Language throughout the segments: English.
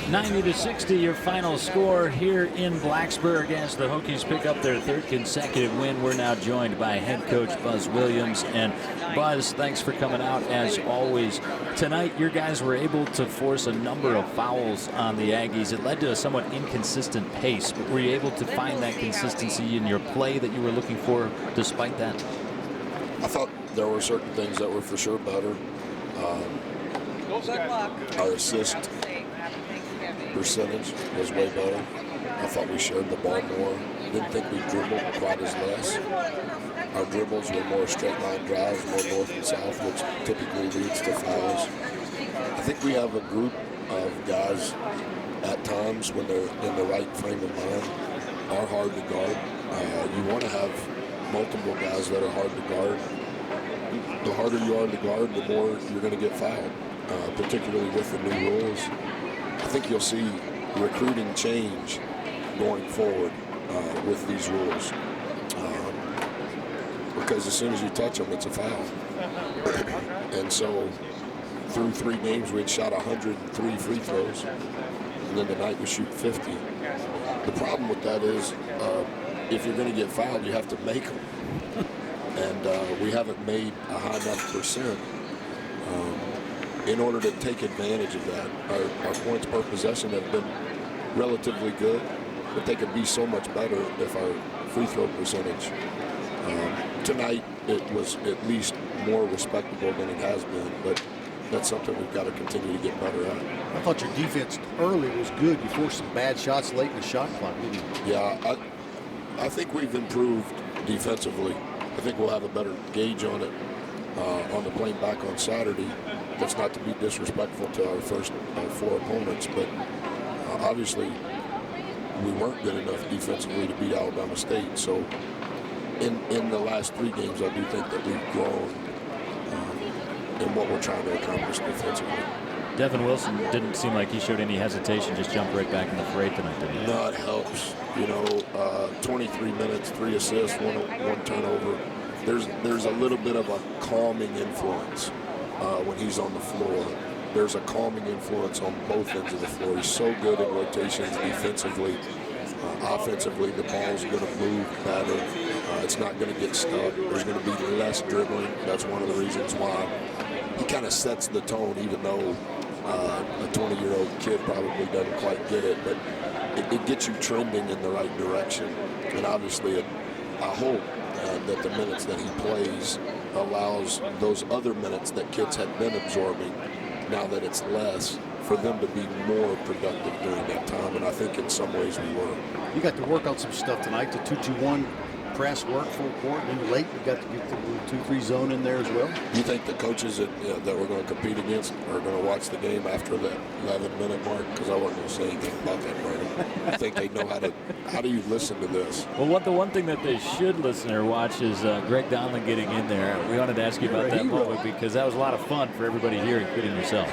90-60, your final score here in Blacksburg as the Hokies pick up their third consecutive win. We're now joined by head coach Buzz Williams. And Buzz, thanks for coming out as always. Tonight, your guys were able to force a number of fouls on the Aggies. It led to a somewhat inconsistent pace, but were you able to find that consistency in your play that you were looking for despite that? I thought there were certain things that were for sure better. Our assist percentage was way better. I thought we shared the ball more. Didn't think we dribbled quite as less. Our dribbles were more straight line drives, more north and south, which typically leads to fouls. I think we have a group of guys at times when they're in the right frame of mind are hard to guard. You want to have multiple guys that are hard to guard. The harder you are to guard, the more you're going to get fouled, particularly with the new rules. I think you'll see recruiting change going forward with these rules because as soon as you touch them, it's a foul. And so through 3 games, we had shot 103 free throws, and then tonight we shoot 50. The problem with that is if you're going to get fouled, you have to make them. And we haven't made a high enough percent in order to take advantage of that. Our points per possession have been relatively good, but they could be so much better if our free throw percentage. Tonight, it was at least more respectable than it has been, but that's something we've got to continue to get better at. I thought your defense early was good. You forced some bad shots late in the shot clock, didn't you? Yeah, I think we've improved defensively. I think we'll have a better gauge on it on the plane back on Saturday. That's not to be disrespectful to our first 4 opponents, but obviously we weren't good enough defensively to beat Alabama State. So in the last 3 games, I do think that we've grown in what we're trying to accomplish defensively. Devin Wilson didn't seem like he showed any hesitation, just jumped right back in the fray tonight, did he? No, it helps. You know, 23 minutes, 3 assists, one turnover. There's a little bit of a calming influence when he's on the floor. There's a calming influence on both ends of the floor. He's so good in rotations defensively. Offensively, the ball's going to move better. It's not going to get stuck. There's going to be less dribbling. That's one of the reasons why he kind of sets the tone, even though a 20-year-old kid probably doesn't quite get it. But it gets you trending in the right direction. And obviously, I hope that the minutes that he plays allows those other minutes that kids had been absorbing, now that it's less, for them to be more productive during that time. And I think in some ways we were. You got to work on some stuff tonight. The 2-2-1 press work full court. Then late, you got to get the 2-3 zone in there as well. You think the coaches that we're going to compete against are going to watch the game after the 11-minute mark? Because I wasn't going to say anything about that, Brandon. I think they know how do you listen to this? Well, the one thing that they should listen or watch is Greg Donlin getting in there. We wanted to ask you about that moment because that was a lot of fun for everybody here, including yourself.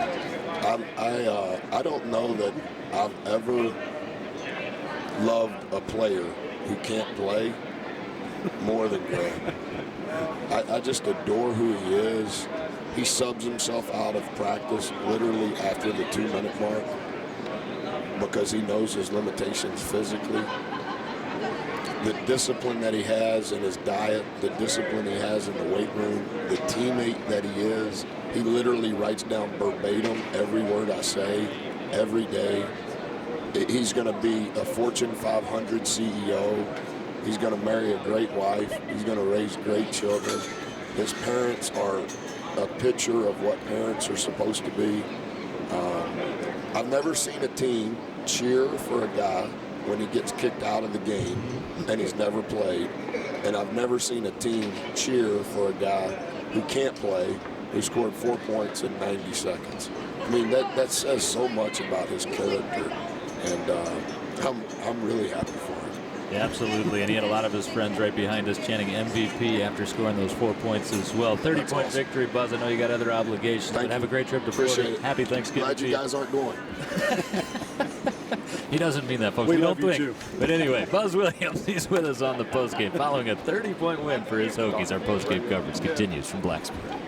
I don't know that I've ever loved a player who can't play more than Greg. I just adore who he is. He subs himself out of practice literally after the 2-minute mark because he knows his limitations physically. The discipline that he has in his diet, the discipline he has in the weight room, the teammate that he is, he literally writes down verbatim every word I say every day. He's going to be a Fortune 500 CEO. He's going to marry a great wife. He's going to raise great children. His parents are a picture of what parents are supposed to be. I've never seen a team cheer for a guy when he gets kicked out of the game and he's never played. And I've never seen a team cheer for a guy who can't play, who scored 4 points in 90 seconds. I mean, that says so much about his character. And I'm really happy for him. Yeah, absolutely, and he had a lot of his friends right behind us chanting MVP after scoring those 4 points as well. 30-point awesome victory, Buzz. I know you got other obligations, but have a great trip to Florida. Happy Thanksgiving. Glad you guys aren't going. He doesn't mean that, folks. We don't love think. You too. But anyway, Buzz Williams, he's with us on the postgame. Following a 30-point win for his Hokies, our postgame coverage continues from Blacksburg.